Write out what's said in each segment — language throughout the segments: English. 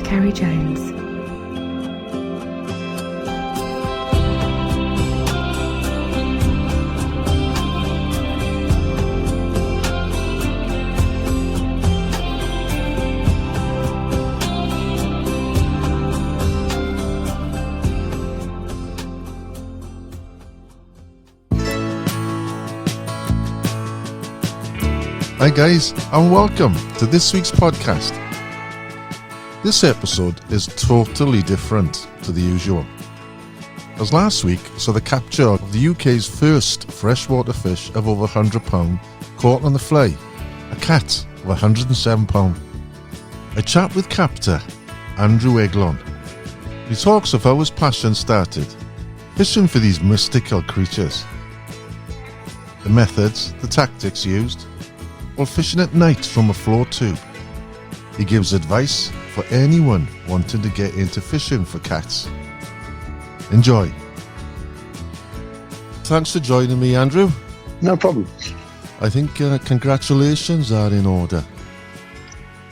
Ceri Jones. Hi guys, and welcome to this week's podcast. This episode is totally different to the usual, as last week saw the capture of the UK's first freshwater fish of over £100 caught on the fly, a cat of £107. I chat with captor Andrew Eglon. He talks of how his passion started, fishing for these mystical creatures, the methods, the tactics used, while fishing at night from a float tube. He gives advice for anyone wanting to get into fishing for cats. Enjoy. Thanks for joining me, Andrew. No problem. I think congratulations are in order.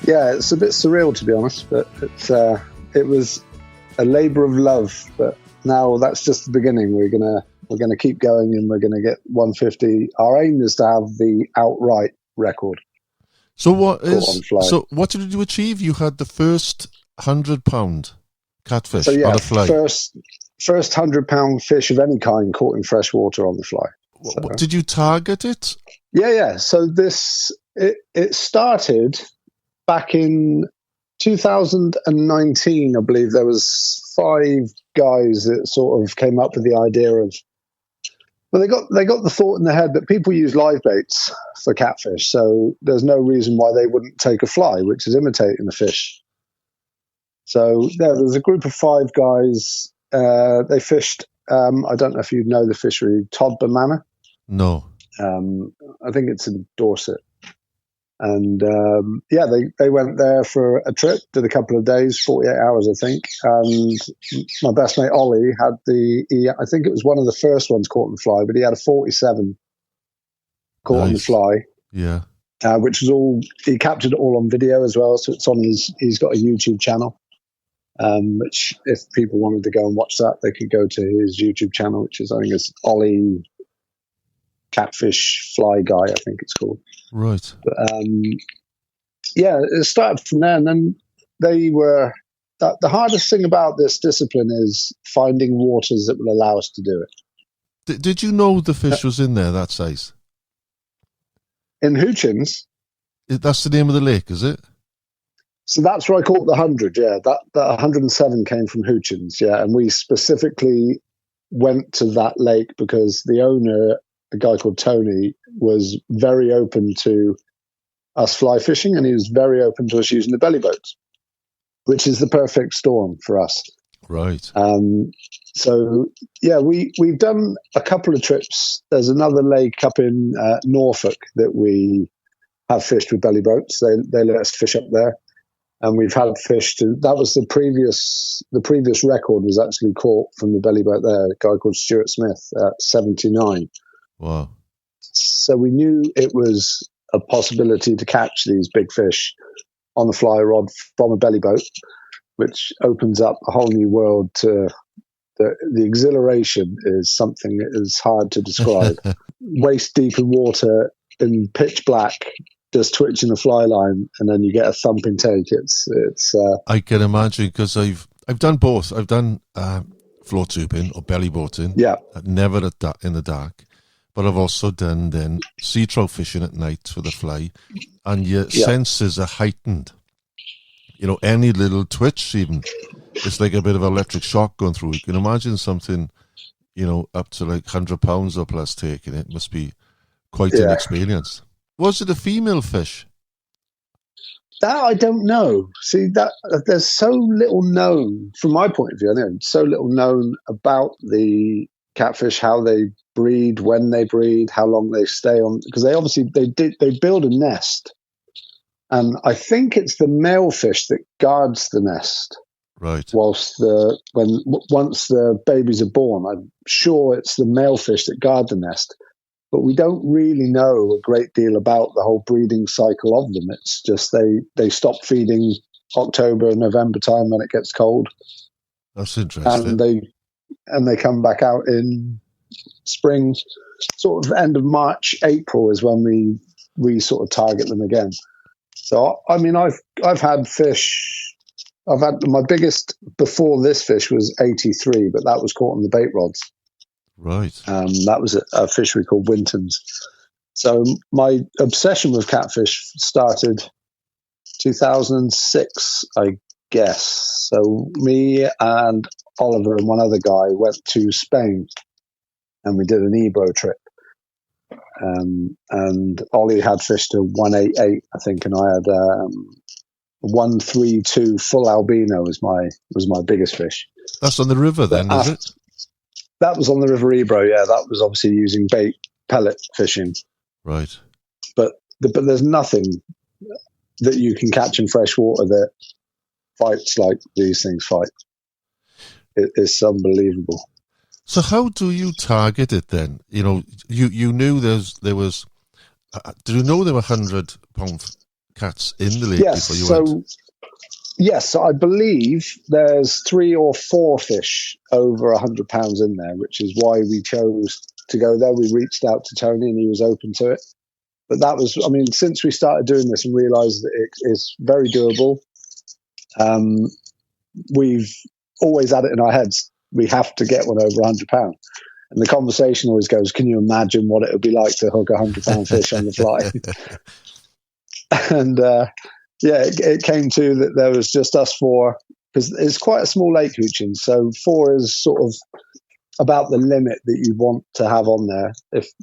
Yeah, it's a bit surreal to be honest, but it was a labour of love. But now that's just the beginning. We're gonna keep going, and we're gonna get 150. Our aim is to have the outright record. So what did you achieve? You had the first £100 catfish on a fly. First £100 fish of any kind caught in freshwater on the fly. So, did you target it? Yeah. So it started back in 2019, I believe. There was 5 guys that sort of came up with the idea of. Well, they got the thought in their head that people use live baits for catfish, so there's no reason why they wouldn't take a fly, which is imitating the fish. So there's a group of 5 guys. They fished. I don't know if you know the fishery, Todber Manor. No. I think it's in Dorset. And they went there for a trip, did a couple of days, 48 hours, I think. And my best mate Ollie had I think it was one of the first ones caught on the fly, but he had a 47 caught on the fly. Yeah. Which was all, he captured it all on video as well. So it's on he's got a YouTube channel, which if people wanted to go and watch that, they could go to his YouTube channel, which is, I think it's Ollie Catfish Fly Guy, I think it's called. Right. But, it started from there, and then they were. The hardest thing about this discipline is finding waters that will allow us to do it. Did you know the fish was in there that size? In Hoochins. That's the name of the lake, is it? So that's where I caught the 100. Yeah, that 107 came from Hoochins. Yeah, and we specifically went to that lake because the owner, a guy called Tony, was very open to us fly fishing, and he was very open to us using the belly boats, which is the perfect storm for us. Right. We've done a couple of trips. There's another lake up in Norfolk that we have fished with belly boats. They let us fish up there, and we've had fish to. That was the previous record was actually caught from the belly boat there. A guy called Stuart Smith at 79. Wow. So we knew it was a possibility to catch these big fish on the fly rod from a belly boat, which opens up a whole new world to the exhilaration is something that is hard to describe. Waist deep in water in pitch black, just twitching a fly line, and then you get a thumping take. It's. I can imagine, because I've done both. I've done float tubing or belly boating. Yeah. Never in the dark. But I've also done then sea trout fishing at night for the fly, and your senses are heightened. You know, any little twitch even, it's like a bit of electric shock going through. You can imagine something, up to like £100 or plus taking it. Must be quite an experience. Was it a female fish? That I don't know. See, that there's so little known, from my point of view, so little known about the catfish, how they breed, when they breed, how long they stay on, because they build a nest, and I think it's the male fish that guards the nest. Right. Once the babies are born, I'm sure it's the male fish that guard the nest. But we don't really know a great deal about the whole breeding cycle of them. It's just they stop feeding October, November time when it gets cold. That's interesting. And they come back out in spring, sort of end of March, April is when we sort of target them again. So I mean, I've had fish. I've had my biggest before this fish was 83, but that was caught on the bait rods. Right. That was a fishery called Winton's. So my obsession with catfish started 2006, I guess. So me and Oliver and one other guy went to Spain, and we did an Ebro trip. And Ollie had fished to 188, I think, and I had 132 full albino was my biggest fish. That's on the river then, is it? That was on the River Ebro, yeah. That was obviously using bait pellet fishing. Right. But there's nothing that you can catch in fresh water that fights like these things fight. It's unbelievable. So how do you target it then? You know, you knew there was. Did you know there were 100-pound cats in the lake before you went? Yes, I believe there's 3 or 4 fish over 100 pounds in there, which is why we chose to go there. We reached out to Tony and he was open to it. But that was, I mean, since we started doing this and realised that it is very doable, we've always had it in our heads. We have to get one over 100 pounds. And the conversation always goes, can you imagine what it would be like to hook a 100-pound fish on the fly? And it came to that there was just us 4, because it's quite a small lake, Hoochins. So 4 is sort of about the limit that you want to have on there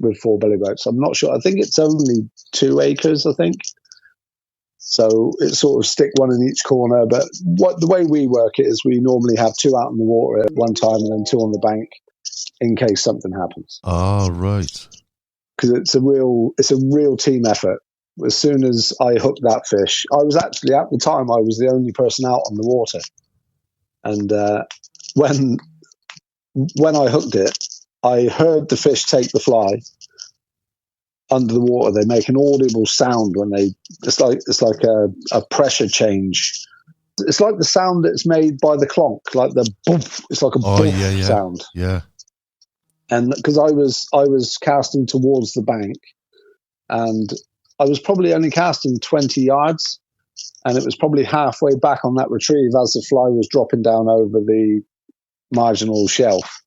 with 4 belly boats. I'm not sure. I think it's only 2 acres, I think. So it's sort of stick one in each corner. But the way we work it is we normally have 2 out in the water at one time and then 2 on the bank in case something happens. Oh, right. Because it's a real team effort. As soon as I hooked that fish, I was actually, at the time, I was the only person out on the water. And when I hooked it, I heard the fish take the fly under the water. They make an audible sound when it's like a pressure change. It's like the sound that's made by the clonk, like the boof. It's like a boof sound. Yeah. And because I was casting towards the bank, and I was probably only casting 20 yards, and it was probably halfway back on that retrieve as the fly was dropping down over the marginal shelf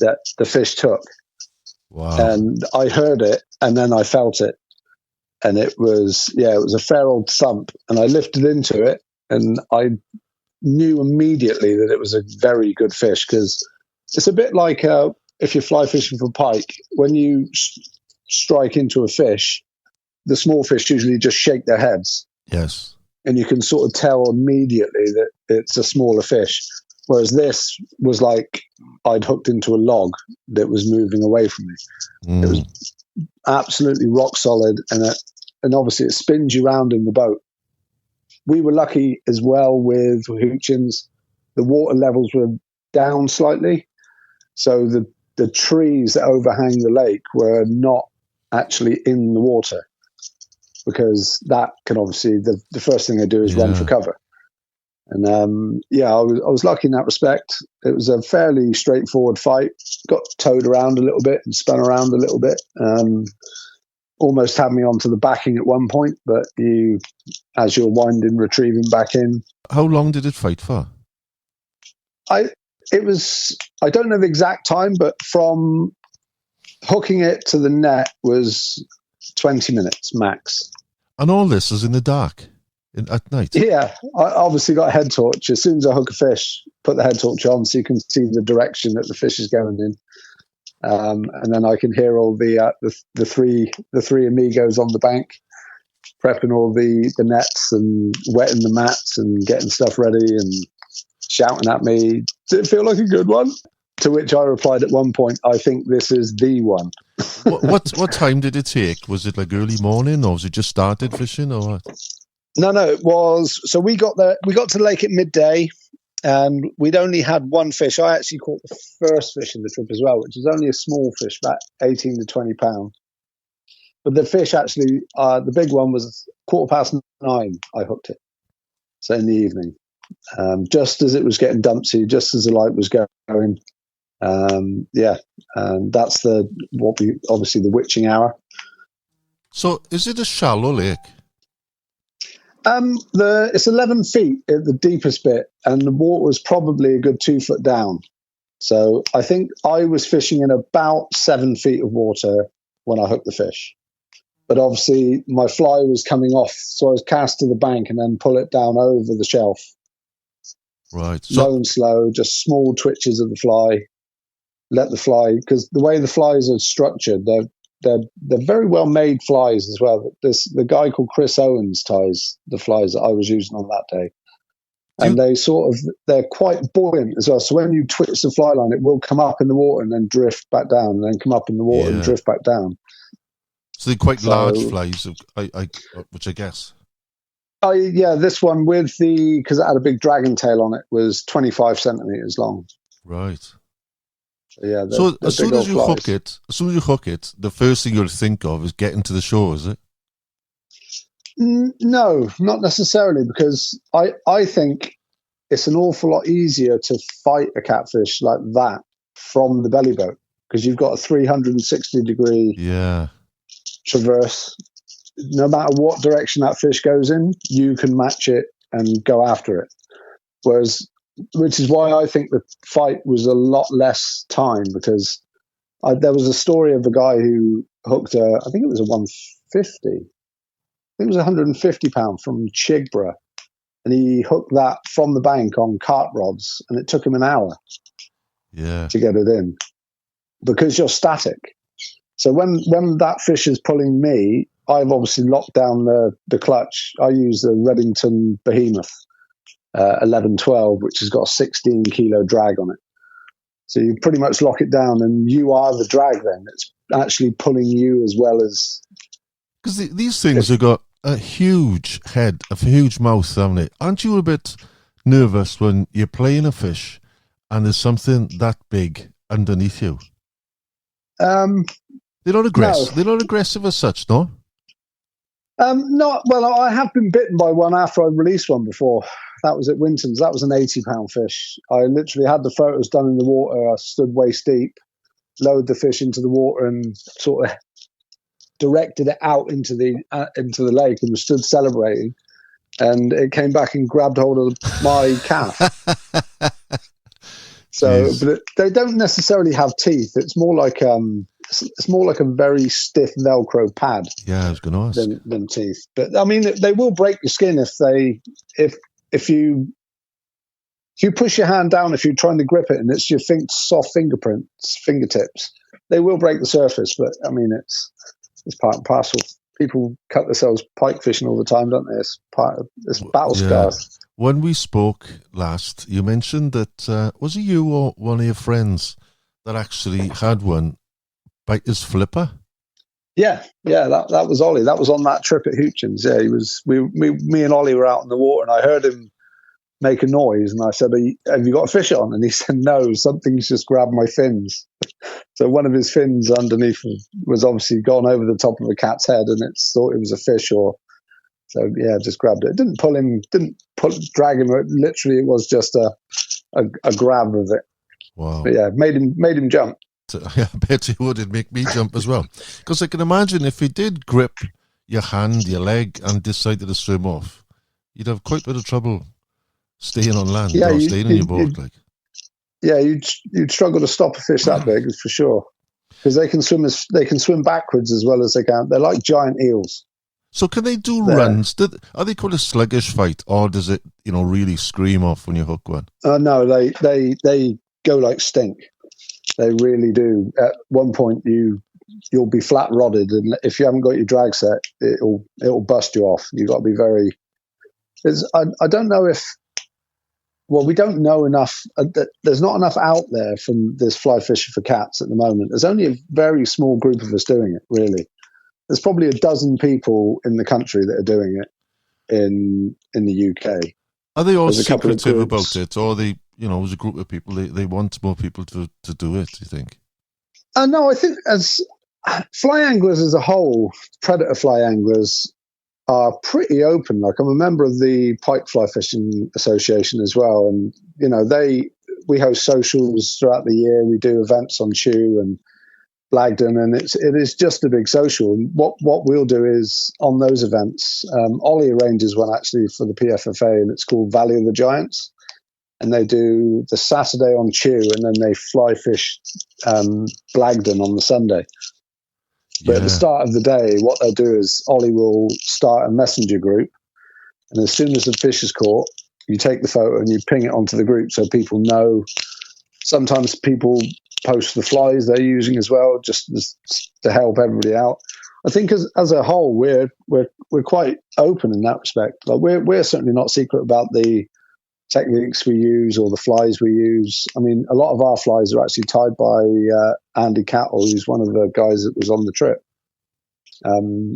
that the fish took. Wow. And I heard it, and then I felt it, and it was a fair old thump, and I lifted into it, and I knew immediately that it was a very good fish, because it's a bit like if you're fly fishing for pike, when you strike into a fish, the small fish usually just shake their heads. Yes. And you can sort of tell immediately that it's a smaller fish. Whereas this was like I'd hooked into a log that was moving away from me. It was absolutely rock solid, and obviously it spins you around in the boat. We were lucky as well with Hoochins. The water levels were down slightly, so the trees that overhang the lake were not actually in the water, because that can obviously, the first thing they do is run for cover. And I was lucky in that respect. It was a fairly straightforward fight. Got towed around a little bit and spun around a little bit. Almost had me onto the backing at one point, but as you're winding, retrieving back in. How long did it fight for? I don't know the exact time, but from hooking it to the net was 20 minutes max. And all this is in the dark at night? Yeah, I obviously got a head torch. As soon as I hook a fish, put the head torch on so you can see the direction that the fish is going in. And then I can hear all the three amigos on the bank prepping all the nets and wetting the mats and getting stuff ready and shouting at me, "Does it feel like a good one?" To which I replied at one point, "I think this is the one." What time did it take? Was it like early morning, or was it just started fishing, or what? No, it was. So we got there. We got to the lake at midday, and we'd only had one fish. I actually caught the first fish in the trip as well, which is only a small fish, about 18 to 20 pounds. But the fish actually, the big one was 9:15. I hooked it. So in the evening, just as it was getting dumpsy, just as the light was going, and that's obviously the witching hour. So is it a shallow lake? It's 11 feet at the deepest bit, and the water was probably a good 2 foot down. So I think I was fishing in about 7 feet of water when I hooked the fish. But obviously my fly was coming off, so I was cast to the bank and then pull it down over the shelf. Right. Low and slow, just small twitches of the fly. Let the fly, because the way the flies are structured, they're very well made flies as well. The guy called Chris Owens ties the flies that I was using on that day. And they're quite buoyant as well. So when you twitch the fly line, it will come up in the water and then drift back down, and then come up in the water and drift back down. So they're quite large flies, which I guess. This one because it had a big dragon tail on it, was 25 centimeters long. Right. So as soon as you hook it, the first thing you'll think of is getting to the shore, is it? No, not necessarily, because I think it's an awful lot easier to fight a catfish like that from the belly boat, because you've got a 360-degree traverse. No matter what direction that fish goes in, you can match it and go after it. Which is why I think the fight was a lot less time, because there was a story of a guy who hooked I think it was a 150. I think it was 150 pound from Chigborough, and he hooked that from the bank on cart rods, and it took him an hour to get it in, because you're static. So when that fish is pulling me, I've obviously locked down the clutch. I use the Reddington Behemoth 11-12, which has got a 16 kilo drag on it. So you pretty much lock it down, and you are the drag then. It's actually pulling you as well as... Because these things have got a huge head, a huge mouth, haven't they? Aren't you a bit nervous when you're playing a fish and there's something that big underneath you? They're not aggressive. No. They're not aggressive as such, no? Not well. I have been bitten by one after I released one before. That was at Winton's. That was an 80-pound fish. I literally had the photos done in the water. I stood waist deep, lowered the fish into the water, and sort of directed it out into the lake, and was stood celebrating. And it came back and grabbed hold of my calf. So, but they don't necessarily have teeth. It's more like a very stiff Velcro pad. Yeah, I was going to ask. Than teeth. But I mean, they will break your skin if you push your hand down, if you're trying to grip it, and it's your soft fingertips. They will break the surface. But I mean, it's part and parcel. People cut themselves pike fishing all the time, don't they? It's battle scars. When we spoke last, you mentioned that was it you or one of your friends that actually had one bite his flipper? Yeah, that was Ollie. That was on that trip at Houchins. Yeah, he was. Me and Ollie were out in the water, and I heard him make a noise, and I said, "Have you got a fish on?" And he said, "No, something's just grabbed my fins." So one of his fins underneath was obviously gone over the top of a cat's head, and it thought it was a fish, so just grabbed it. It didn't drag him. Literally, it was just a grab of it. Wow! But yeah, made him jump. I bet it would. It'd make me jump as well. Because I can imagine if he did grip your hand, your leg, and decided to swim off, you'd have quite a bit of trouble staying on land or staying in your boat. Yeah, you'd struggle to stop a fish that big, for sure. Because they can swim backwards as well as they can. They're like giant eels. So can they do runs? Are they called a sluggish fight, or does it really scream off when you hook one? No, they go like stink. They really do. At one point, you'll be flat rodded, and if you haven't got your drag set, it'll bust you off. You've got to be very. I don't know if. Well, we don't know enough. There's not enough out there from this fly fishing for cats at the moment. There's only a very small group of us doing it, really. There's probably a dozen people in the country that are doing it in the UK. Are they all secretive about it, or as a group of people, they want more people to do it, do you think? No, I think as fly anglers as a whole, predator fly anglers, are pretty open. Like, I'm a member of the Pike Fly Fishing Association as well, and we host socials throughout the year. We do events on Chew and Blagdon, and it is just a big social. And what we'll do is on those events, Ollie arranges one actually for the PFFA, and it's called Valley of the Giants. And they do the Saturday on Chew, and then they fly fish Blagdon on the Sunday. But at the start of the day, what they'll do is Ollie will start a messenger group, and as soon as the fish is caught, you take the photo and you ping it onto the group so people know. Sometimes people post the flies they're using as well, just to help everybody out. I think as a whole, we're quite open in that respect. Like, we're certainly not secret about the techniques we use or the flies we use. I mean, a lot of our flies are actually tied by Andy Cattle, who's one of the guys that was on the trip.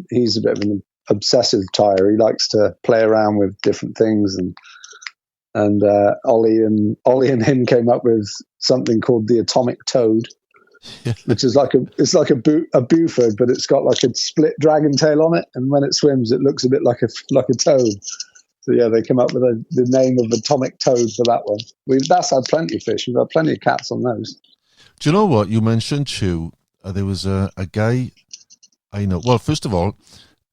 He's a bit of an obsessive tyer. He likes to play around with different things, and Ollie and him came up with something called the atomic toad, which is like a buford, but it's got like a split dragon tail on it, and when it swims, it looks a bit like a toad. So yeah, they came up with the name of atomic toad for that one. That's had plenty of fish. We've had plenty of cats on those. Do you know what? You mentioned Chew. There was a guy I know. Well, first of all,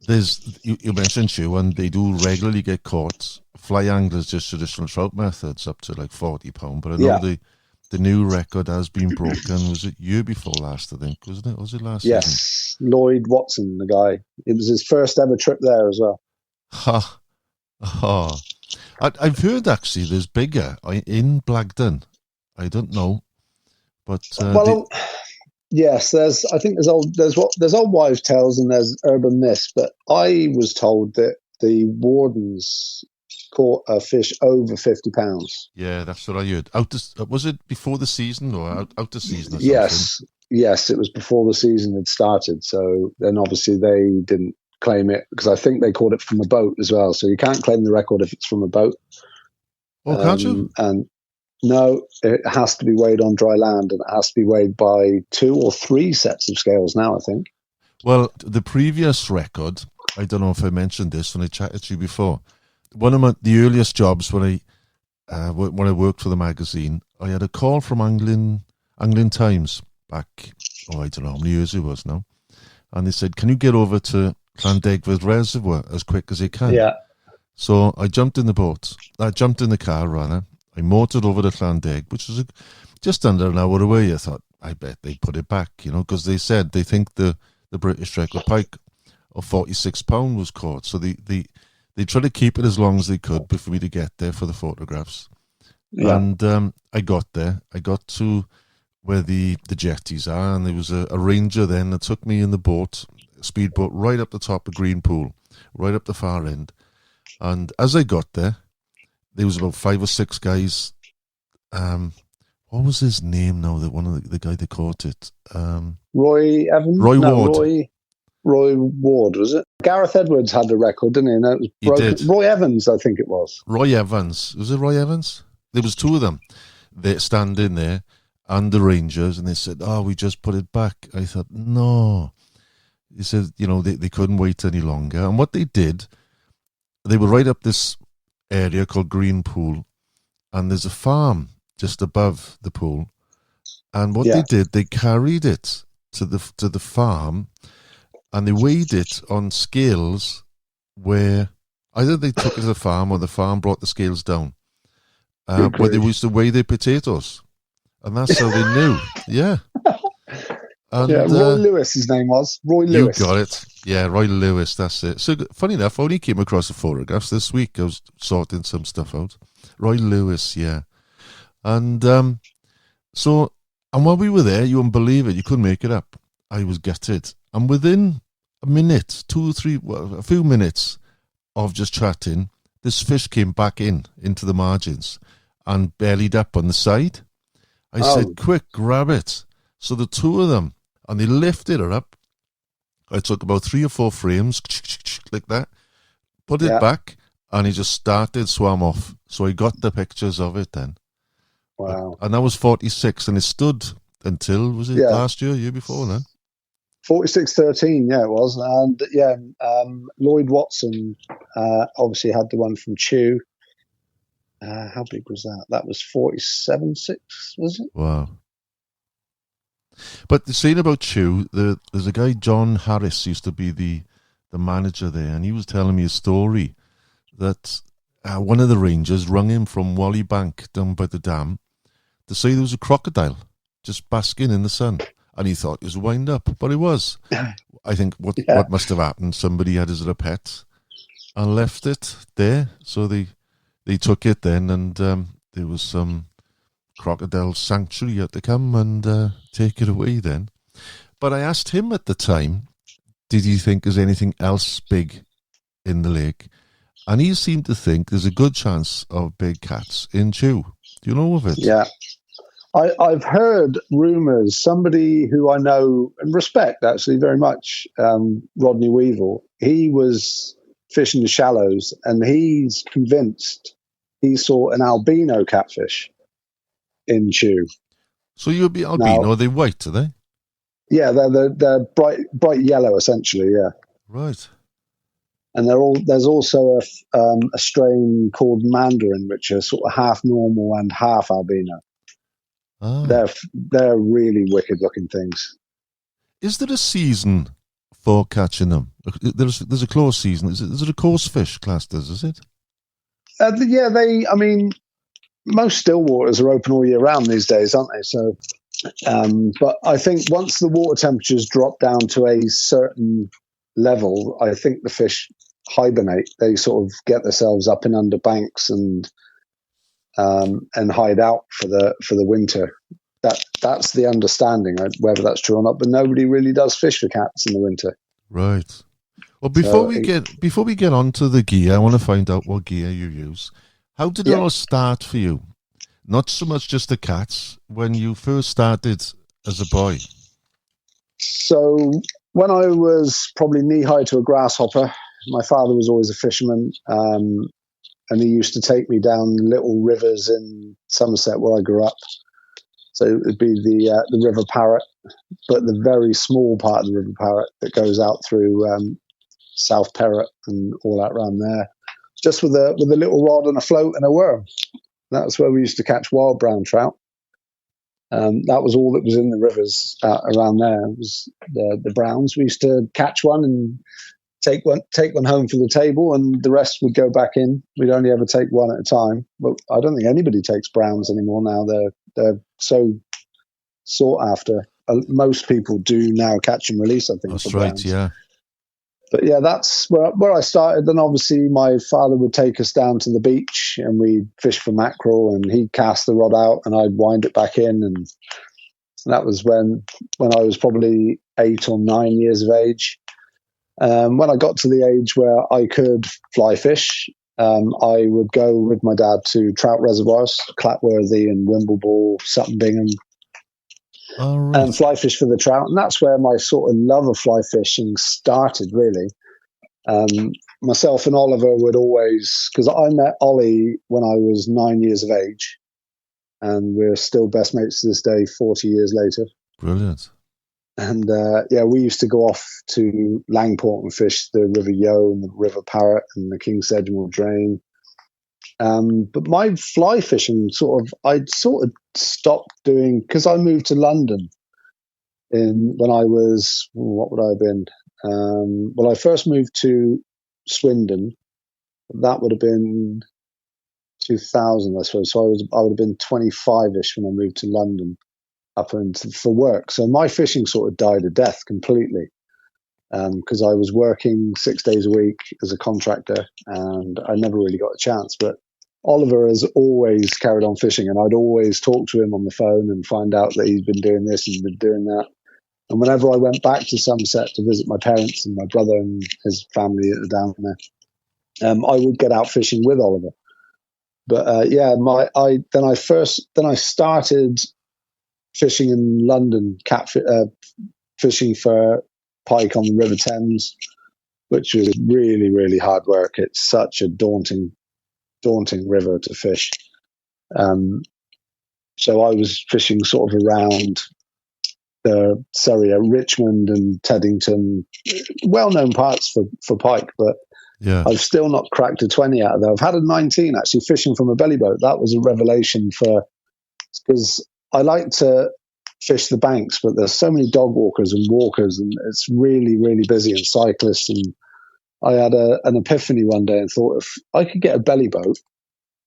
you mentioned Chew, and they do regularly get caught. Fly anglers, just traditional trout methods, up to like £40. But I know the new record has been broken. Was it year before last, I think, wasn't it? Was it last season? Yes, Lloyd Watson, the guy. It was his first ever trip there as well. Ha. Oh, I've heard actually there's bigger in Blagdon. I don't know, but yes, there's old wives' tales and there's urban myths. But I was told that the wardens caught a fish over £50. Yeah, that's what I heard. Was it before the season or out the season? Or something? Yes, it was before the season had started. So then obviously they didn't claim it, because I think they caught it from a boat as well. So you can't claim the record if it's from a boat. Oh, can't you? And no, it has to be weighed on dry land, and it has to be weighed by 2 or 3 sets of scales now, I think. Well, the previous record, I don't know if I mentioned this when I chatted to you before. One of the earliest jobs when I worked for the magazine, I had a call from Angling Times back, I don't know how many years it was now. And they said, can you get over to Llandegford Reservoir as quick as you can? Yeah. So I jumped in the boat. I jumped in the car, rather. I motored over to Llandeg, which was just under an hour away. I thought, I bet they put it back, because they said they think the British record pike of £46 was caught. So they tried to keep it as long as they could for me to get there for the photographs. Yeah. And I got there. I got to where the jetties are, and there was a ranger then that took me in the boat, speedboat, right up the top of Green Pool, right up the far end. And as I got there was about 5 or 6 guys. What was his name now? That one of the guy that caught it. Roy Evans. Ward. Roy Ward, was it? Gareth Edwards had the record, didn't he? And it was broken. He did. Roy Evans, I think it was. Roy Evans. Was it Roy Evans? There was 2 of them. They're standing there, and the Rangers, and they said, we just put it back. I thought, no. He said, they couldn't wait any longer. And what they did, they were right up this area called Green Pool, and there's a farm just above the pool. And what they did, they carried it to the farm, and they weighed it on scales where either they took it to the farm or the farm brought the scales down, where they used to weigh their potatoes. And that's how they knew. Yeah. And, Roy Lewis, his name was. Roy Lewis. You got it. Yeah, Roy Lewis, that's it. So, funny enough, I only came across the photographs this week. I was sorting some stuff out. Roy Lewis, yeah. And and while we were there, you wouldn't believe it, you couldn't make it up. I was gutted. And within a minute, 2 or 3, a few minutes of just chatting, this fish came back into the margins and bellied up on the side. I said, quick, grab it. So the 2 of them, and they lifted her up. I took about 3 or 4 frames, like that, put it back, and he just swam off. So I got the pictures of it then. Wow. And that was 46, and it stood until, was it last year before then? 4613, yeah, it was. And yeah, Lloyd Watson obviously had the one from Chew. How big was that? That was 47.6, was it? Wow. But the saying about Chew, there's a guy, John Harris, used to be the manager there, and he was telling me a story that one of the rangers rung him from Wally Bank down by the dam to say there was a crocodile just basking in the sun. And he thought it was a wind up, but it was. I think what must have happened, somebody had his little pet and left it there. So they took it then, and there was some crocodile sanctuary had to come and take it away then. But I asked him at the time, did he think there's anything else big in the lake? And he seemed to think there's a good chance of big cats in Chew. Do you know of it? Yeah. I've heard rumours, somebody who I know and respect actually very much, Rodney Weevil, he was fishing the shallows and he's convinced he saw an albino catfish in Chew. So you'd be albino, are they white, are they? Yeah, they're bright yellow essentially, yeah. Right. And there's also a strain called Mandarin, which are sort of half normal and half albino. Ah. They're really wicked looking things. Is there a season for catching them? There's a close season. Is it a coarse fish classed as, is it? Yeah, most still waters are open all year round these days, aren't they? So, but I think once the water temperatures drop down to a certain level, I think the fish hibernate. They sort of get themselves up and under banks and hide out for the winter. That's the understanding, whether that's true or not. But nobody really does fish for cats in the winter. Right. Well, before we get onto the gear, I want to find out what gear you use. How did it all start for you? Not so much just the cats. When you first started as a boy. So when I was probably knee high to a grasshopper, my father was always a fisherman. And he used to take me down little rivers in Somerset where I grew up. So it would be the River Parrot, but the very small part of the River Parrot that goes out through South Perrott and all that around there, just with a little rod and a float and a worm. That's where we used to catch wild brown trout. That was all that was in the rivers around there. It was the browns. We used to catch one and take one home for the table, and the rest would go back in. We'd only ever take one at a time. But I don't think anybody takes browns anymore now. They're so sought after. Most people do now catch and release, I think. That's right, yeah. But yeah, that's where I started. Then obviously my father would take us down to the beach and we'd fish for mackerel, and he'd cast the rod out and I'd wind it back in. And that was when I was probably 8 or 9 years of age. When I got to the age where I could fly fish, I would go with my dad to trout reservoirs, Clapworthy and Wimbleball, Sutton Bingham, and fly fish for the trout. And that's where my sort of love of fly fishing started, really. Myself and Oliver would always, because I met Ollie when I was 9 years of age, and we're still best mates to this day, 40 years later. Brilliant. And we used to go off to Langport and fish the River Yeo and the River Parrot and the King Sedgemoor Drain. But my fly fishing I'd stopped doing, because I moved to London when I was, what would I have been? I first moved to Swindon. That would have been 2000, I suppose. So I would have been 25-ish when I moved to London for work. So my fishing sort of died a death completely, because I was working 6 days a week as a contractor and I never really got a chance. But Oliver has always carried on fishing, and I'd always talk to him on the phone and find out that he's been doing this and been doing that. And whenever I went back to Somerset to visit my parents and my brother and his family down there, I would get out fishing with Oliver. But I started fishing in London, fishing for pike on the River Thames, which was really, really hard work. It's such a daunting river to fish. So I was fishing sort of around the Ceri, Richmond and Teddington, well-known parts for pike, but Yeah. I've still not cracked a 20 out of there. I've had a 19 actually fishing from a belly boat. That was a revelation because I like to fish the banks, but there's so many dog walkers and walkers, and it's really, really busy, and cyclists. And I had an epiphany one day and thought, if I could get a belly boat,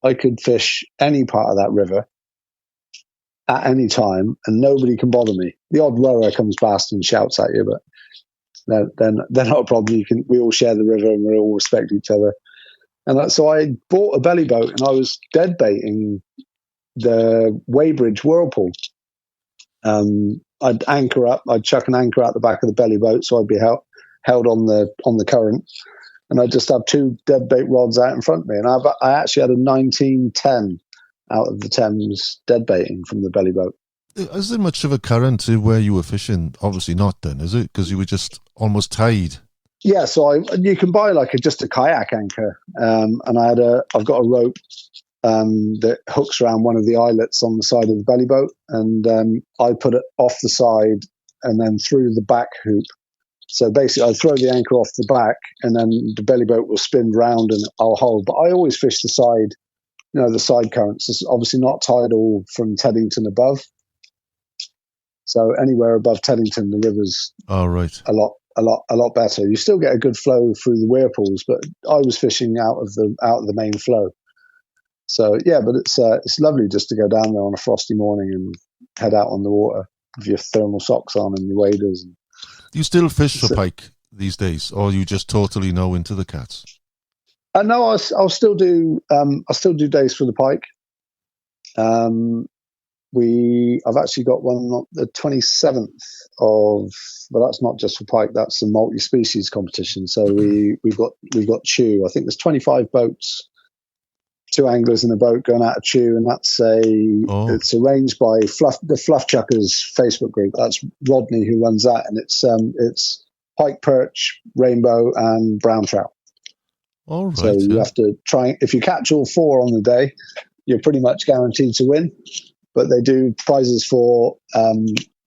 I could fish any part of that river at any time, and nobody can bother me. The odd rower comes past and shouts at you, but then they're not a problem. We all share the river and we all respect each other. And so I bought a belly boat, and I was dead baiting the Weybridge whirlpool. I'd anchor up. I'd chuck an anchor out the back of the belly boat, so I'd be held on the current, and I'd just have two dead bait rods out in front of me. And I actually had a 1910 out of the Thames dead baiting from the belly boat. Is there much of a current to where you were fishing? Obviously not then, is it? Because you were just almost tied. Yeah, so you can buy just a kayak anchor, and I've got a rope that hooks around one of the eyelets on the side of the belly boat, and I put it off the side and then through the back hoop. So basically, I throw the anchor off the back, and then the belly boat will spin round and I'll hold. But I always fish the side. The side currents. It's obviously not tidal from Teddington above. So anywhere above Teddington, the river's a lot better. You still get a good flow through the whirlpools, but I was fishing out of the main flow. So yeah, but it's lovely just to go down there on a frosty morning and head out on the water with your thermal socks on and your waders. Do you still fish for pike these days, or you just totally no into the cats? No, I'll still do days for the pike. I've actually got one on the 27th of, but that's not just for pike. That's a multi-species competition. So we've got chew. I think there's 25 boats, 2 anglers in a boat going out of chew, and it's arranged by the Fluff Chuckers Facebook group. That's Rodney who runs that, and it's pike, perch, rainbow, and brown trout. All right. So you have to try. If you catch all 4 on the day, you're pretty much guaranteed to win. But they do prizes for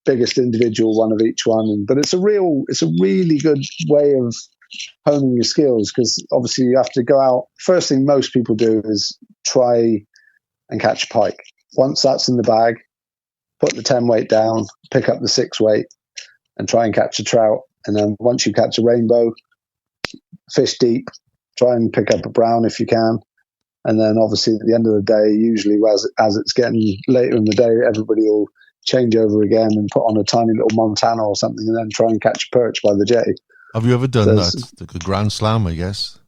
biggest individual one of each one. But it's a really good way of honing your skills, because obviously you have to go out. First thing most people do is try and catch a pike. Once that's in the bag, put the 10 weight down, pick up the 6 weight, and try and catch a trout. And then once you catch a rainbow, fish deep. Try and pick up a brown if you can. And then obviously at the end of the day, usually as it's getting later in the day, everybody will change over again and put on a tiny little Montana or something and then try and catch a perch by the jetty. Have you ever done that? The Grand Slam, I guess?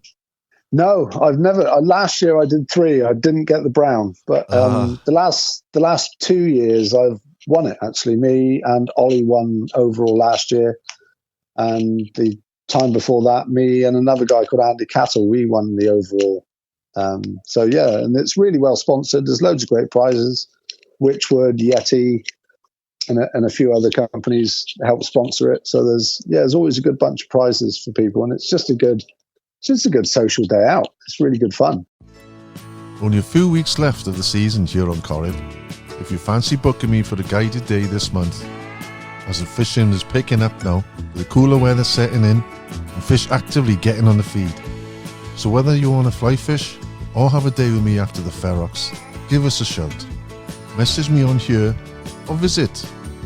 No, I've never. Last year I did 3. I didn't get the brown. But the last 2 years I've won it, actually. Me and Ollie won overall last year. And the time before that, me and another guy called Andy Cattle, we won the overall. So yeah, and it's really well sponsored. There's loads of great prizes. Witchwood, Yeti, and a few other companies help sponsor it. So there's always a good bunch of prizes for people, and it's just a good social day out. It's really good fun. Only a few weeks left of the season here on Corrib. If you fancy booking me for a guided day this month, as the fishing is picking up now, with the cooler weather setting in, and fish actively getting on the feed. So whether you want to fly fish or have a day with me after the Ferox, give us a shout. Message me on here or visit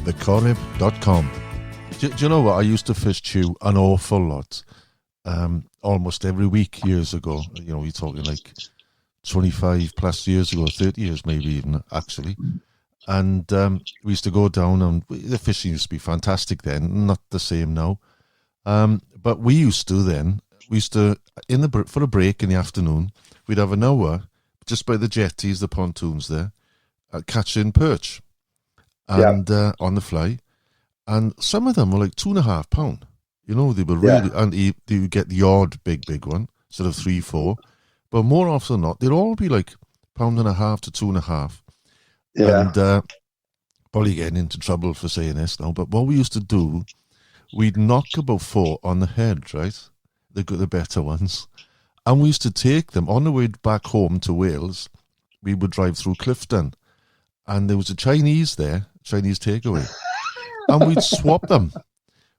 thecorrib.com. Do you know what? I used to fish chew an awful lot, almost every week years ago. You're talking like 25 plus years ago, 30 years maybe even, actually. And we used to go down, and the fishing used to be fantastic then, not the same now. But we used to, for a break in the afternoon, we'd have an hour just by the jetties, the pontoons there, catching perch and on the fly. And some of them were like 2.5 pound. They were really, and you get the odd big one, sort of 3-4. But more often than not, they'd all be like 1.5 to 2.5. Yeah. And probably getting into trouble for saying this now, but what we used to do, we'd knock about 4 on the head, right? The better ones. And we used to take them on the way back home to Wales. We would drive through Clifton, and there was a Chinese takeaway. and we'd swap them.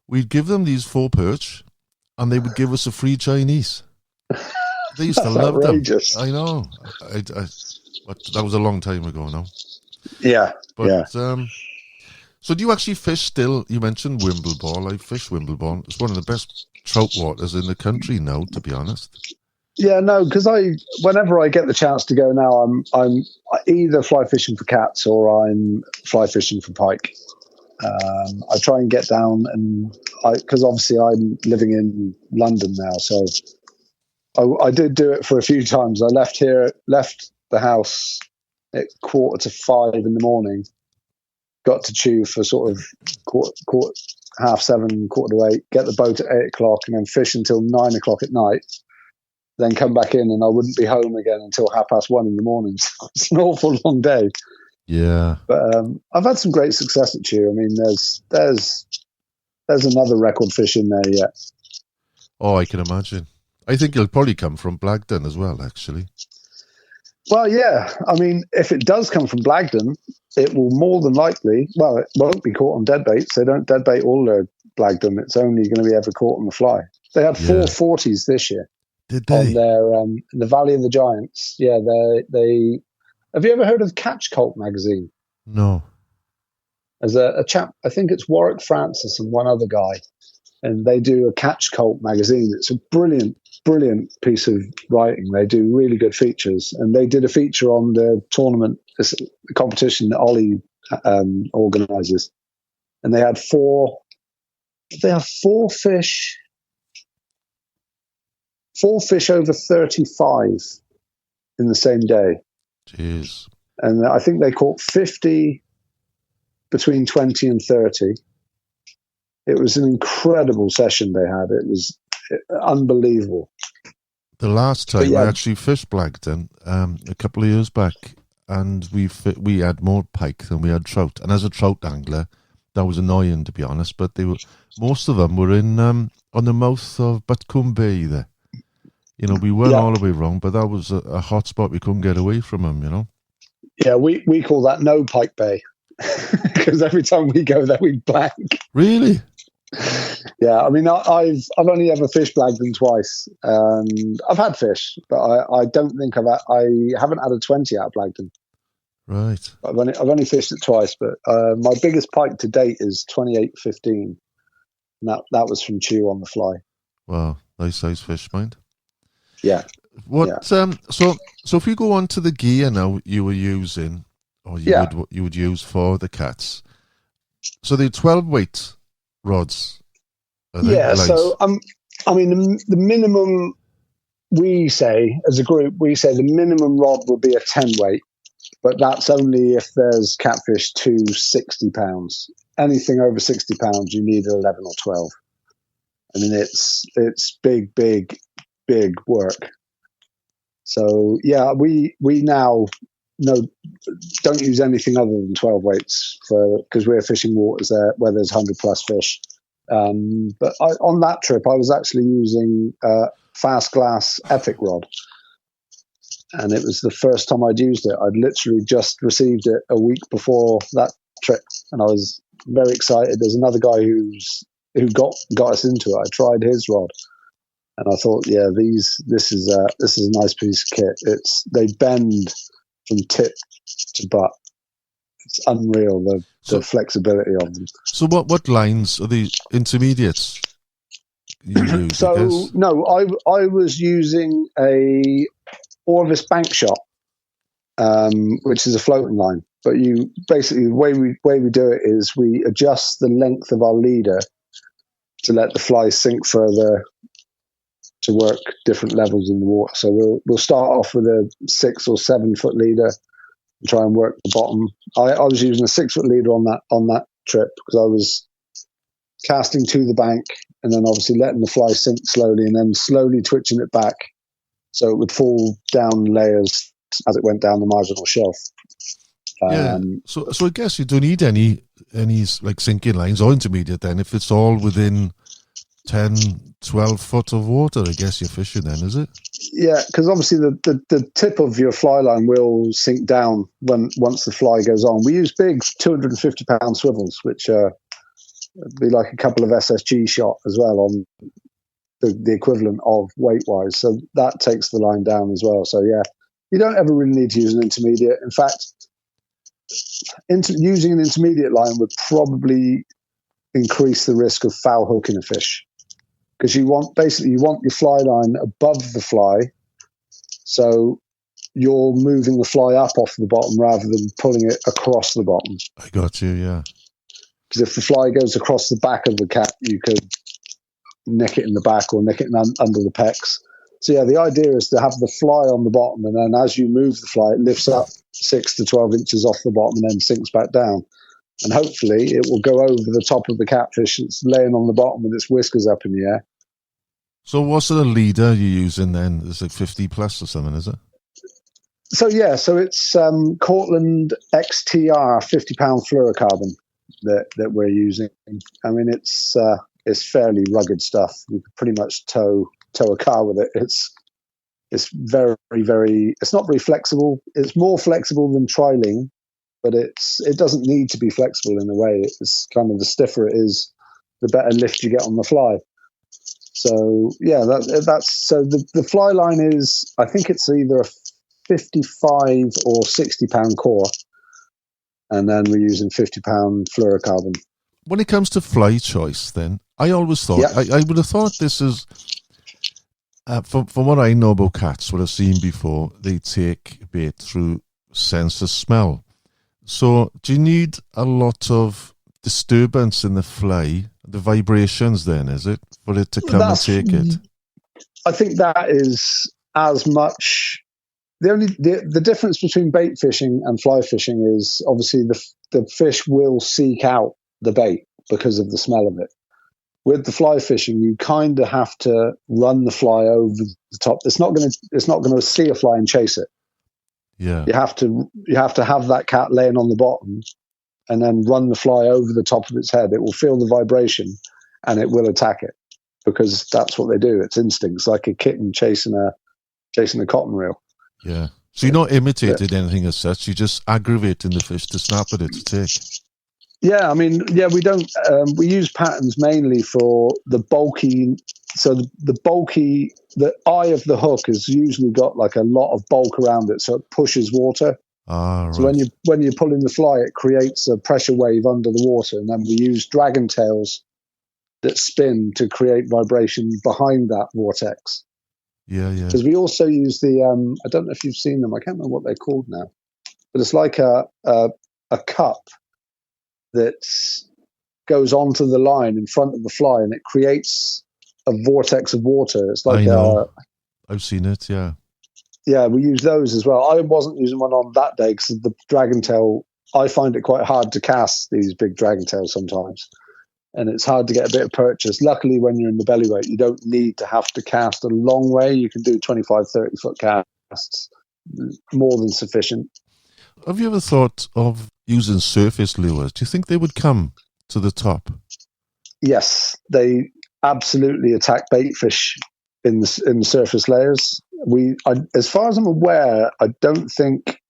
We'd give them these 4 perch, and they would give us a free Chinese. They used to That's love outrageous. them. I know. But that was a long time ago now. Yeah, But yeah. So do you actually fish still? You mentioned Wimbleball. I fish Wimbleball. It's one of the best trout waters in the country now, to be honest. Yeah, no, because whenever I get the chance to go now, I'm either fly fishing for cats or I'm fly fishing for pike. I try and get down, and because obviously I'm living in London now, so I did do it for a few times. I left the house at 4:45 in the morning, got to Chew for sort of quarter 7:30, 7:45, get the boat at 8:00, and then fish until 9:00 at night. Then come back in, and I wouldn't be home again until 1:30 in the morning. So it's an awful long day. Yeah, But I've had some great success at Chew. I mean, there's another record fish in there yet. Oh, I can imagine. I think it'll probably come from Blagden as well, actually. Well, yeah. I mean, if it does come from Blagden, it will more than likely. Well, it won't be caught on deadbaits. They don't deadbait all their Blagden. It's only going to be ever caught on the fly. They had 440s this year. Did they? On their the Valley of the Giants. Yeah, they. Have you ever heard of Catch Cult magazine? No. There's a chap, I think it's Warwick Francis and one other guy, and they do a Catch Cult magazine. It's a brilliant piece of writing. They do really good features, and they did a feature on the tournament, the competition that Ollie organises, and they had 4 fish. 4 fish over 35 in the same day. Jeez. And I think they caught 50 between 20 and 30. It was an incredible session they had. It was unbelievable. The last time I actually fished Blagden, a couple of years back, and we had more pike than we had trout. And as a trout angler, that was annoying, to be honest. But most of them were in on the mouth of Butcombe Bay there. You know, we weren't all the way wrong, but that was a hot spot. We couldn't get away from them, you know. Yeah, we call that no pike bay because every time we go there, we blank. Really? Yeah, I mean, I've only ever fished Blagden twice. I've had fish, but I don't think I haven't had a 20 out of Blagden. Right. I've only fished it twice, but my biggest pike to date is 28.15, and that was from Chew on the fly. Wow, nice size fish, mind. Yeah. So if we go on to the gear now you were using, or you would use for the cats. So they're 12 weight rods. So I mean the minimum, we say as a group, the minimum rod will be a 10 weight, but that's only if there's catfish to 60 pounds. Anything over 60 pounds, you need 11 or 12. I mean, it's big work. So yeah, we now don't use anything other than 12 weights because we're fishing waters there where there's 100 plus fish. But on that trip, I was actually using Fast Glass Epic rod, and it was the first time I'd used it. I'd literally just received it a week before that trip, and I was very excited. There's another guy who got us into it. I tried his rod, and I thought, yeah, this is a nice piece of kit. They bend from tip to butt. It's unreal, the flexibility of them. So what lines are the intermediates you use? So no, I was using a Orvis bank shot, which is a floating line. But you basically the way we do it is we adjust the length of our leader to let the fly sink further to work different levels in the water. So we'll start off with a 6 or 7 foot leader and try and work the bottom. I was using a 6 foot leader on that trip because I was casting to the bank and then obviously letting the fly sink slowly and then slowly twitching it back so it would fall down layers as it went down the marginal shelf. So I guess you don't need any like sinking lines or intermediate then if it's all within 10, 12 foot of water. I guess you're fishing then, is it? Yeah, because obviously the tip of your fly line will sink down once the fly goes on. We use big 250-pound swivels, which are It'd be like a couple of SSG shot as well on the equivalent of weight-wise. So that takes the line down as well. So, yeah, you don't ever really need to use an intermediate. In fact, using an intermediate line would probably increase the risk of foul hooking a fish, because you want your fly line above the fly, so you're moving the fly up off the bottom rather than pulling it across the bottom. I got you, yeah. Because if the fly goes across the back of the cat, you could nick it in the back or nick it under the pecs. So yeah, the idea is to have the fly on the bottom, and then as you move the fly, it lifts up 6 to 12 inches off the bottom and then sinks back down. And hopefully it will go over the top of the catfish that's laying on the bottom with its whiskers up in the air. So what's the leader you're using then? Is it 50 plus or something, is it? So yeah, so it's Cortland XTR 50-pound fluorocarbon that we're using. I mean, it's fairly rugged stuff. You could pretty much tow a car with it. It's very, very. It's not very flexible. It's more flexible than triling, but it doesn't need to be flexible in a way. It's kind of, the stiffer it is, the better lift you get on the fly. So yeah, that's so the fly line is, I think it's either a 55 or 60-pound core, and then we're using 50-pound fluorocarbon. When it comes to fly choice, then I always thought, I would have thought this is, from what I know about cats, what I've seen before, they take bait through sense of smell. So do you need a lot of disturbance in the fly, the vibrations then, is it, for it to come and take it? I think that is as much. The difference between bait fishing and fly fishing is obviously the fish will seek out the bait because of the smell of it. With the fly fishing, you kind of have to run the fly over the top. It's not going to see a fly and chase it. Yeah, you have to have that cat laying on the bottom, and then run the fly over the top of its head. It will feel the vibration, and it will attack it, because that's what they do. It's instinct. It's like a kitten chasing a cotton reel. Yeah. So you're not imitating anything as such. You're just aggravating the fish to snap at it to take. Yeah, I mean, yeah, we don't. We use patterns mainly for the bulky. So the eye of the hook has usually got like a lot of bulk around it, so it pushes water. Ah, right. So when you're pulling the fly, it creates a pressure wave under the water, and then we use dragon tails that spin to create vibration behind that vortex. Yeah. Because we also use the I don't know if you've seen them. I can't remember what they're called now, but it's like a cup that goes onto the line in front of the fly, and it creates a vortex of water. It's like, I know. I've seen it. Yeah. Yeah, we use those as well. I wasn't using one on that day because the dragon tail, I find it quite hard to cast these big dragon tails sometimes. And it's hard to get a bit of purchase. Luckily, when you're in the belly weight, you don't need to have to cast a long way. You can do 25, 30-foot casts, more than sufficient. Have you ever thought of using surface lures? Do you think they would come to the top? Yes, they absolutely attack bait fish in the surface layers. As far as I'm aware, I don't think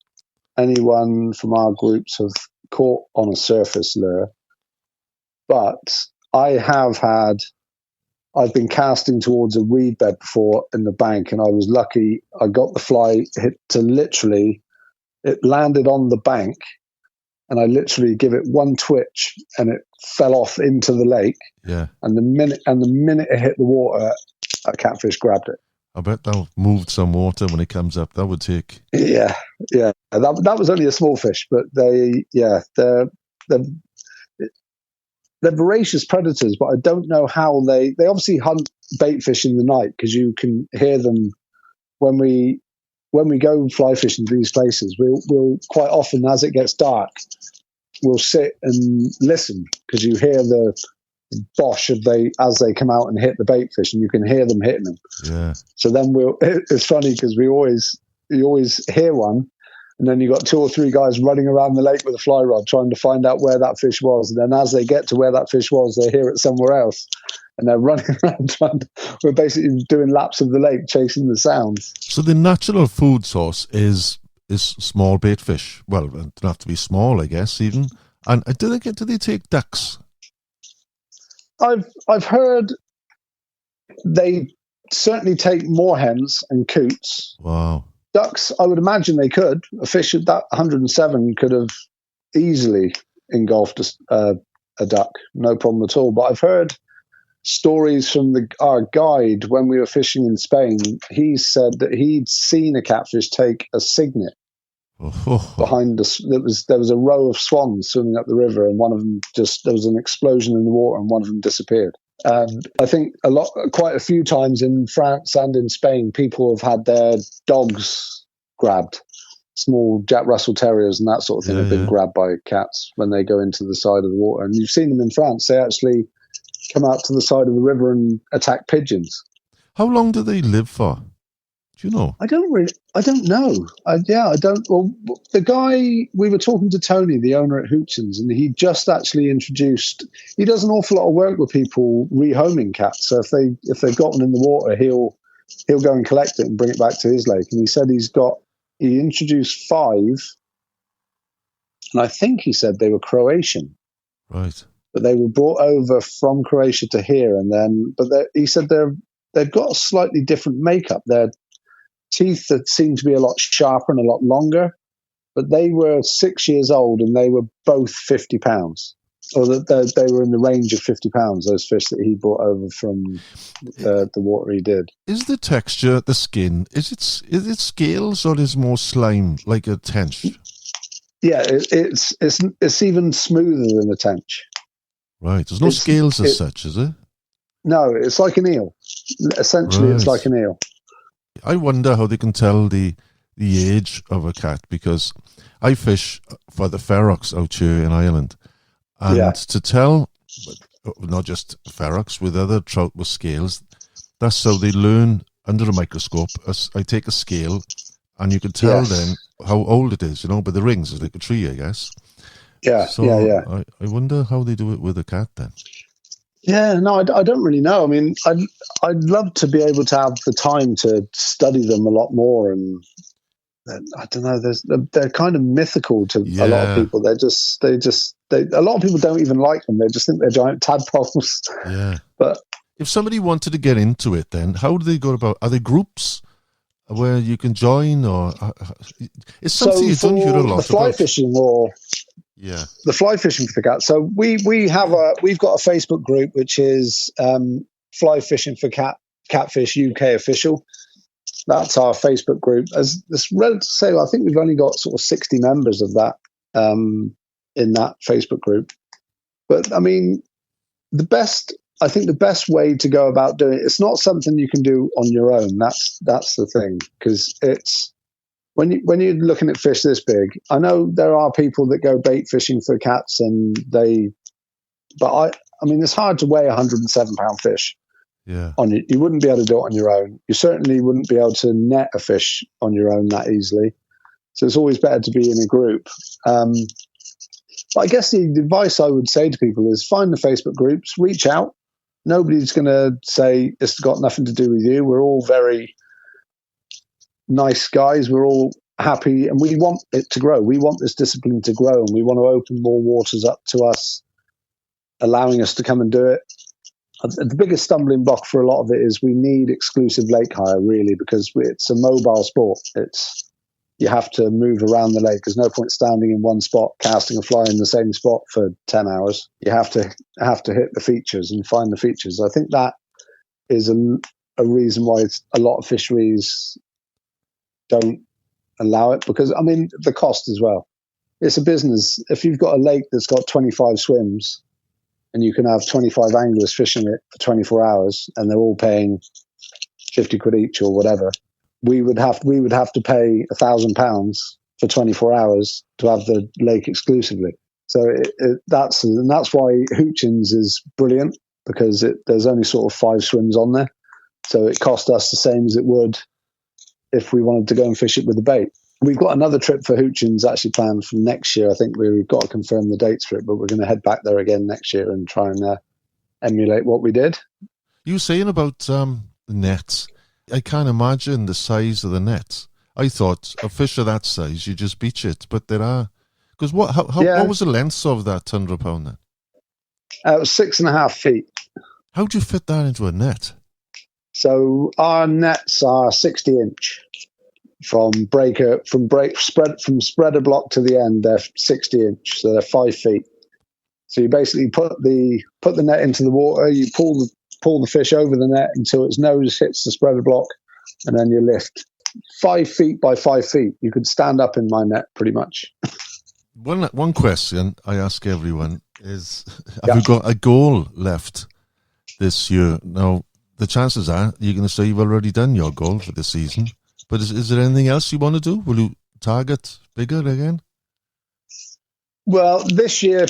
anyone from our groups have caught on a surface lure. But I've been casting towards a reed bed before in the bank, and I was lucky. I got the fly hit to literally, it landed on the bank, and I literally give it one twitch, and it fell off into the lake. Yeah. And the minute it hit the water, a catfish grabbed it. I bet that moved some water when it comes up. That would take. Yeah. That was only a small fish, but they're voracious predators, but I don't know how they obviously hunt bait fish in the night, because you can hear them when we go fly fishing to these places. We'll quite often, as it gets dark, we'll sit and listen, because you hear the bosh as they come out and hit the bait fish, and you can hear them hitting them. Yeah. So then it's funny because you always hear one. And then you got 2 or 3 guys running around the lake with a fly rod trying to find out where that fish was. And then as they get to where that fish was, they hear it somewhere else. And they're running around we're basically doing laps of the lake chasing the sounds. So the natural food source is small bait fish. Well, it doesn't have to be small, I guess, even. And do they take ducks? I've heard they certainly take more hens and coots. Wow. Ducks, I would imagine they could. A fish at that 107 could have easily engulfed a duck, no problem at all. But I've heard stories from our guide when we were fishing in Spain. He said that he'd seen a catfish take a cygnet behind us. There was a row of swans swimming up the river, and one of them there was an explosion in the water, and one of them disappeared. And I think quite a few times in France and in Spain, people have had their dogs grabbed. Small Jack Russell Terriers and that sort of thing have been grabbed by cats when they go into the side of the water. And you've seen them in France. They actually come out to the side of the river and attack pigeons. How long do they live for? Do you know? I don't know. I don't. Well, the guy, we were talking to Tony, the owner at Hoochins, and he just actually introduced, he does an awful lot of work with people rehoming cats. So if they've got one in the water, he'll go and collect it and bring it back to his lake. And he said he introduced 5, and I think he said they were Croatian. Right. But they were brought over from Croatia to here, and then, he said they've got a slightly different makeup. Their teeth that seem to be a lot sharper and a lot longer, but they were 6 years old, and they were both 50 pounds. Or that they were in the range of 50 pounds, those fish that he brought over from the water he did. Is the texture, the skin, is it scales or is it more slime, like a tench? Yeah, it's even smoother than a tench. Right, there's no scales as such, is it? No, it's like an eel. Essentially, It's like an eel. I wonder how they can tell the age of a cat, because I fish for the ferox out here in Ireland. And to tell, not just ferox, with other trout with scales, that's how they learn under a microscope. I take a scale, and you can tell then how old it is, by the rings. It's like a tree, I guess. Yeah, I wonder how they do it with a cat then. Yeah, no, I don't really know. I mean, I'd love to be able to have the time to study them a lot more, and I don't know. They're kind of mythical to a lot of people. A lot of people don't even like them. They just think they're giant tadpoles. Yeah. But if somebody wanted to get into it, then how do they go about? Are there groups where you can join, or it's something you don't hear a lot about? The fly fishing, the fly fishing for the cat. So we've got a Facebook group which is Fly Fishing for Catfish UK Official. That's our Facebook group. As this say, I think we've only got sort of 60 members of that in that Facebook group. But I mean, the best way to go about doing it's not something you can do on your own. That's the thing, because it's when you're looking at fish this big. I know there are people that go bait fishing for cats, but I mean, it's hard to weigh 107-pound fish. Yeah. You wouldn't be able to do it on your own. You certainly wouldn't be able to net a fish on your own that easily. So it's always better to be in a group. But I guess the advice I would say to people is find the Facebook groups, reach out. Nobody's going to say it's got nothing to do with you. We're all very nice guys. We're all happy, and we want it to grow. We want this discipline to grow, and we want to open more waters up to us, allowing us to come and do it. The biggest stumbling block for a lot of it is we need exclusive lake hire, really, because it's a mobile sport. You have to move around the lake. There's no point standing in one spot, casting a fly in the same spot for 10 hours. You have to hit the features and find the features. I think that is a reason why a lot of fisheries don't allow it, because, I mean, the cost as well. It's a business. If you've got a lake that's got 25 swims, and you can have 25 anglers fishing it for 24 hours, and they're all paying 50 quid each or whatever, we would have to pay £1,000 for 24 hours to have the lake exclusively. So that's why Hoochins is brilliant, because there's only sort of 5 swims on there. So it cost us the same as it would if we wanted to go and fish it with the bait. We've got another trip for Hoochins actually planned for next year. I think we've got to confirm the dates for it, but we're going to head back there again next year and try and emulate what we did. You were saying about the nets. I can't imagine the size of the nets. I thought a fish of that size, you just beach it, but there are... Because what was the length of that £100 net? It was 6.5 feet. How'd you fit that into a net? So our nets are 60-inch from spreader block to the end. They're 60-inch, so they're 5 feet. So you basically put the net into the water. You pull the fish over the net until its nose hits the spreader block, and then you lift 5 feet by 5 feet. You could stand up in my net pretty much. One question I ask everyone is: have you got a goal left this year? Now, the chances are you're going to say you've already done your goal for this season. But is there anything else you want to do? Will you target bigger again? Well, this year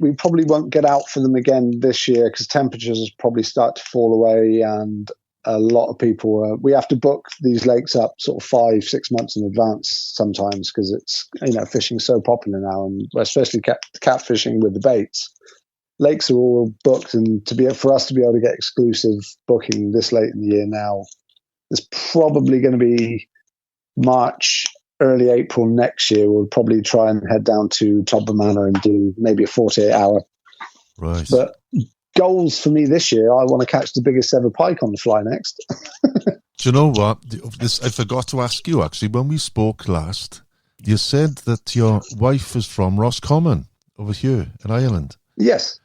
we probably won't get out for them again this year because temperatures probably start to fall away, and a lot of people we have to book these lakes up sort of 5-6 months in advance sometimes because it's fishing so popular now, and especially catfishing with the baits. Lakes are all booked, and for us to be able to get exclusive booking this late in the year now, it's probably going to be March. Early April next year, we'll probably try and head down to Todber Manor and do maybe a 48-hour. Right. But goals for me this year, I want to catch the biggest ever pike on the fly next. Do you know what? I forgot to ask you, actually, when we spoke last, you said that your wife is from Roscommon over here in Ireland. Yes.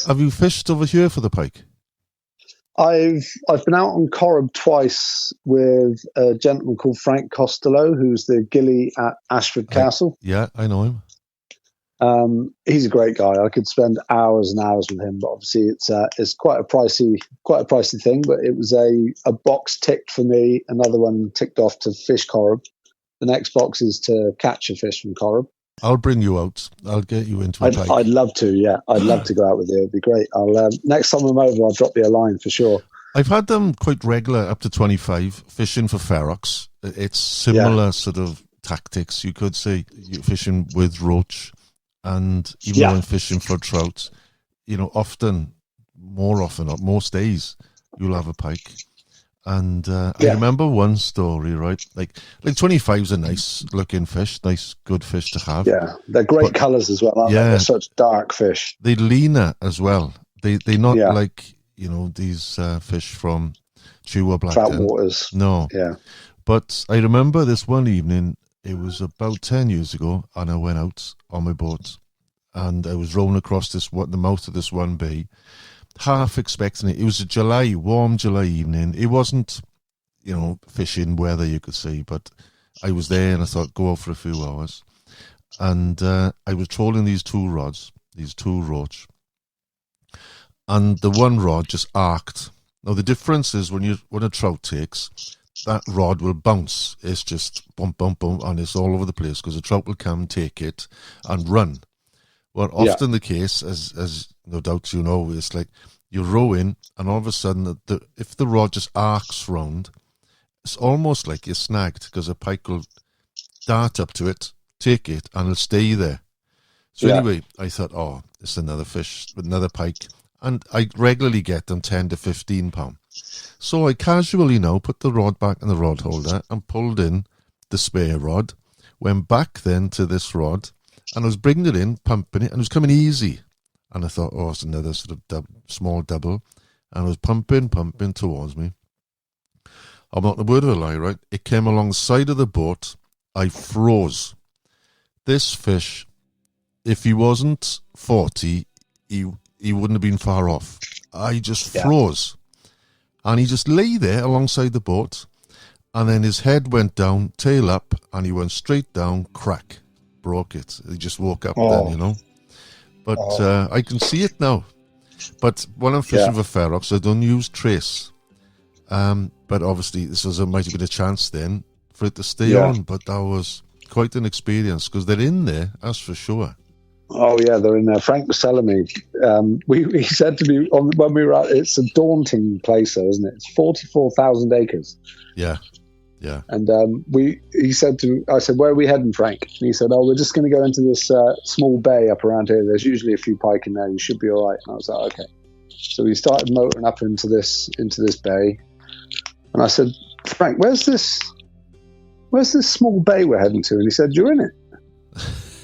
Have you fished over here for the pike? I've been out on Corrib twice with a gentleman called Frank Costello, who's the gilly at Ashford Castle. Yeah, I know him. He's a great guy. I could spend hours and hours with him, but obviously it's quite a pricey thing. But it was a box ticked for me, another one ticked off to fish Corrib. The next box is to catch a fish from Corrib. I'll bring you out. I'll get you into a pike. I'd love to, yeah. I'd love to go out with you. It'd be great. Next time I'm over, I'll drop you a line for sure. I've had them quite regular, up to 25, fishing for ferox. It's similar sort of tactics, you could say. You're fishing with roach, and even though I'm fishing for trout, most days, you'll have a pike. And I remember one story, right? Like 25 is a nice looking fish, nice, good fish to have. Yeah, they're great colours as well, aren't they? They're such dark fish. They're leaner as well. They're not like, these fish from Chewa Blackton. Trout waters. No. Yeah. But I remember this one evening, it was about 10 years ago, and I went out on my boat, and I was rowing across the mouth of this one bay, half expecting it. It was a warm July evening. It wasn't, fishing weather, you could say, but I was there and I thought, go out for a few hours. And I was trolling these two rods, these two roach, and the one rod just arced. Now, the difference is when a trout takes, that rod will bounce. It's just bump, bump, bump, and it's all over the place because the trout will come, take it, and run. Well, often the case, as no doubt you know, it's like you're rowing, and all of a sudden, if the rod just arcs round, it's almost like you're snagged because a pike will dart up to it, take it, and it'll stay there. So anyway, I thought, it's another fish, another pike, and I regularly get them 10 to 15 pound. So I casually put the rod back in the rod holder and pulled in the spare rod, went back then to this rod, and I was bringing it in, pumping it, and it was coming easy. And I thought, it's another sort of small double. And I was pumping towards me. I'm not a word of a lie, right? It came alongside of the boat. I froze. This fish, if he wasn't 40, he wouldn't have been far off. I just froze. And he just lay there alongside the boat. And then his head went down, tail up, and he went straight down, crack. Broke it. He just woke up then, But I can see it now. But when I'm fishing for ferox, I don't use trace. But obviously, might have been a chance then for it to stay on. But that was quite an experience because they're in there, that's for sure. Oh yeah, they're in there. Frank was telling me. He said to me when we were out, it's a daunting place, though, isn't it? It's 44,000 acres. Yeah. Yeah. And I said, where are we heading, Frank? And he said, we're just going to go into this small bay up around here. There's usually a few pike in there. You should be all right. And I was like, okay. So we started motoring up into this bay. And I said, Frank, where's this small bay we're heading to? And he said, you're in it.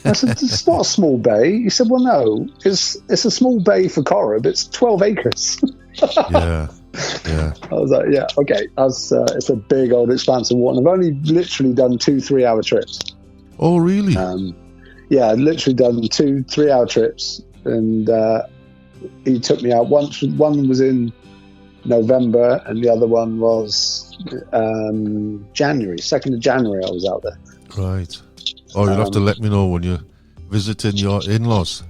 I said, it's not a small bay. He said, well, no, it's a small bay for Corrib. It's 12 acres. Yeah. I was like, yeah, okay. It's a big old expanse of water. And I've only literally done 2 3-hour trips. Oh, really? Yeah, I'd literally done 2 3-hour trips. And he took me out once. One was in November and the other one was January. 2nd of January I was out there. Right. Oh, you'll have to let me know when you're visiting your in-laws.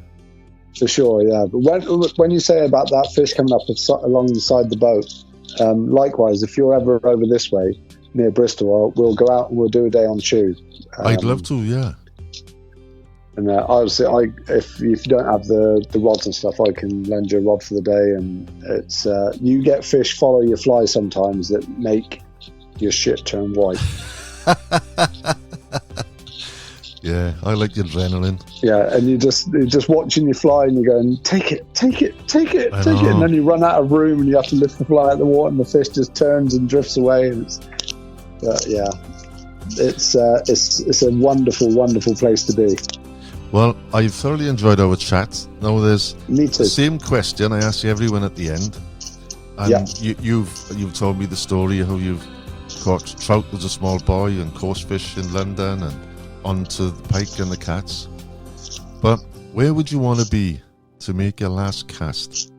For sure, yeah. But when you say about that fish coming up alongside the boat, likewise, if you're ever over this way, near Bristol, we'll go out and we'll do a day on Chew. I'd love to, yeah. And obviously, if you don't have the rods and stuff, I can lend you a rod for the day. And it's you get fish follow your fly sometimes that make your shit turn white. Yeah, I like the adrenaline. Yeah, and you're just watching your fly and you're going, take it, and then you run out of room and you have to lift the fly out of the water and the fish just turns and drifts away. And it's a wonderful, wonderful place to be. Well, I've thoroughly enjoyed our chat. Now, there's Me too. the same question I ask everyone at the end. And you've told me the story of how you've caught trout as a small boy and coarse fish in London and onto the pike and the cats. But where would you want to be to make your last cast?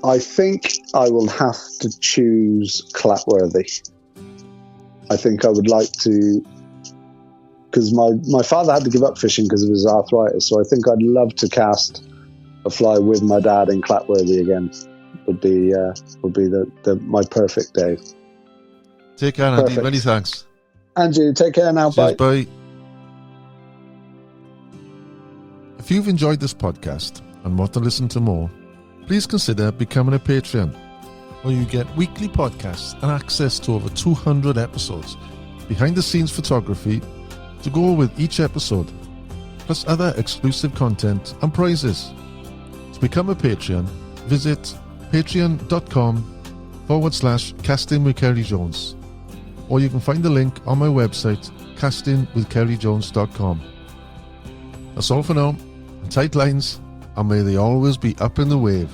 I think I will have to choose Clatworthy. I think I would like to, because my father had to give up fishing because of his arthritis, so I think I'd love to cast a fly with my dad in Clatworthy again. Would be my perfect day. Take care, Andy. Many thanks. Andrew, take care now. Cheers, bye. Bye. If you've enjoyed this podcast and want to listen to more, please consider becoming a Patreon, where you get weekly podcasts and access to over 200 episodes, behind the scenes photography to go with each episode, plus other exclusive content and prizes. To become a Patreon, visit patreon.com/casting with Ceri Jones, or you can find the link on my website, castingwithcerijones.com. That's all for now. Tight lines, and may they always be up in the wave.